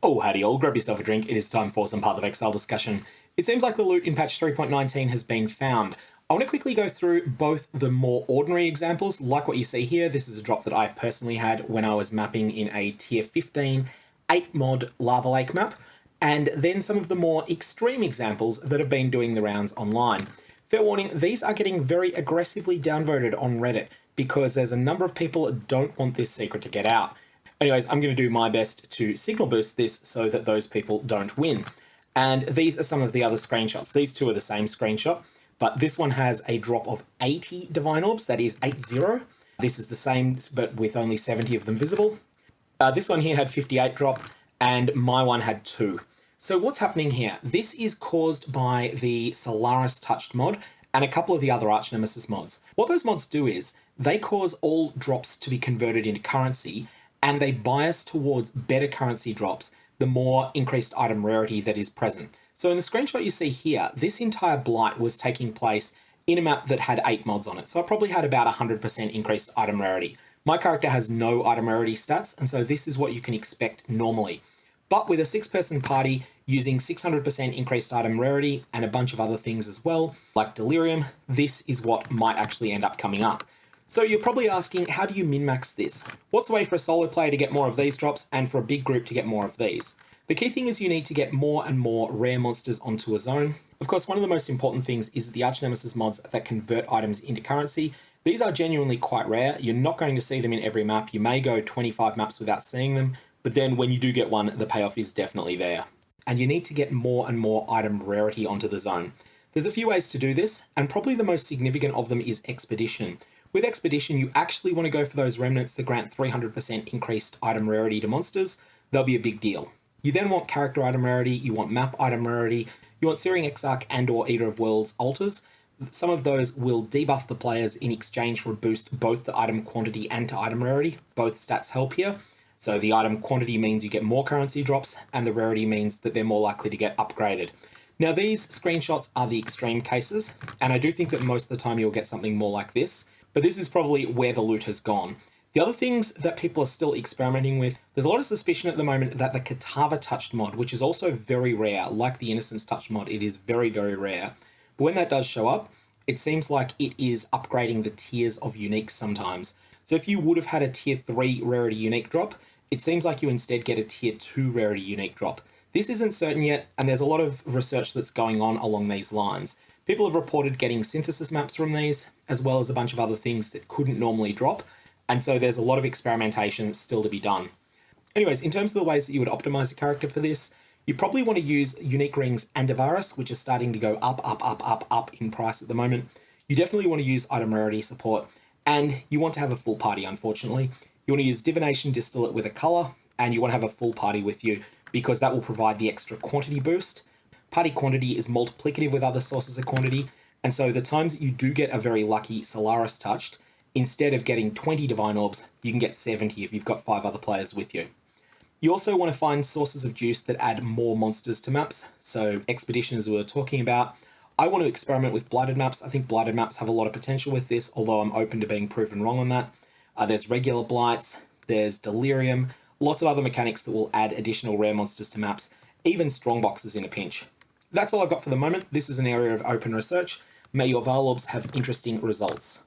Oh, howdy all, grab yourself a drink, it is time for some PathOfExile discussion. It seems like the loot in patch 3.19 has been found. I want to quickly go through both the more ordinary examples, like what you see here. This is a drop that I personally had when I was mapping in a tier 15 8 mod Lava Lake map, and then some of the more extreme examples that have been doing the rounds online. Fair warning, these are getting very aggressively downvoted on Reddit because there's a number of people that don't want this secret to get out. Anyways, I'm going to do my best to signal boost this so that those people don't win. And these are some of the other screenshots. These two are the same screenshot, but this one has a drop of 80 divine orbs, that is 80. This is the same, but with only 70 of them visible. This one here had 58 drop, and my one had 2. So what's happening here? This is caused by the Solaris touched mod and a couple of the other Archnemesis mods. What those mods do is they cause all drops to be converted into currency, and they bias towards better currency drops the more increased item rarity that is present. So in the screenshot you see here, this entire Blight was taking place in a map that had 8 mods on it. So it probably had about 100% increased item rarity. My character has no item rarity stats, and so this is what you can expect normally. But with a 6-person party using 600% increased item rarity and a bunch of other things as well, like Delirium, this is what might actually end up coming up. So you're probably asking, how do you min-max this? What's the way for a solo player to get more of these drops and for a big group to get more of these? The key thing is you need to get more and more rare monsters onto a zone. Of course, one of the most important things is the Archnemesis mods that convert items into currency. These are genuinely quite rare. You're not going to see them in every map. You may go 25 maps without seeing them, but then when you do get one, the payoff is definitely there. And you need to get more and more item rarity onto the zone. There's a few ways to do this, and probably the most significant of them is Expedition. With Expedition, you actually want to go for those remnants that grant 300% increased item rarity to monsters. They'll be a big deal. You then want character item rarity, you want map item rarity, you want Searing Exarch and or Eater of Worlds altars. Some of those will debuff the players in exchange for a boost both to item quantity and to item rarity. Both stats help here. So the item quantity means you get more currency drops, and the rarity means that they're more likely to get upgraded. Now these screenshots are the extreme cases, and I do think that most of the time you'll get something more like this. But this is probably where the loot has gone. The other things that people are still experimenting with, there's a lot of suspicion at the moment that the Katava touched mod, which is also very rare, like the Innocence touch mod, it is very, very rare. But when that does show up, it seems like it is upgrading the tiers of uniques sometimes. So if you would have had a tier 3 rarity unique drop, it seems like you instead get a tier 2 rarity unique drop. This isn't certain yet, and there's a lot of research that's going on along these lines. People have reported getting synthesis maps from these, as well as a bunch of other things that couldn't normally drop, and so there's a lot of experimentation still to be done. Anyways, in terms of the ways that you would optimize a character for this, you probably want to use unique rings Andvarius, which is starting to go up in price at the moment. You definitely want to use item rarity support, and you want to have a full party, unfortunately. You want to use Divination Distillate with a culler, and you want to have a full party with you, because that will provide the extra quantity boost. Party quantity is multiplicative with other sources of quantity, and so the times that you do get a very lucky Solaris touched, instead of getting 20 divine orbs, you can get 70 if you've got 5 other players with you. You also want to find sources of juice that add more monsters to maps, so Expedition as we were talking about. I want to experiment with Blighted maps. I think Blighted maps have a lot of potential with this, although I'm open to being proven wrong on that. There's regular Blights, there's Delirium, lots of other mechanics that will add additional rare monsters to maps, even strong boxes in a pinch. That's all I've got for the moment. This is an area of open research. May your Val orbs have interesting results.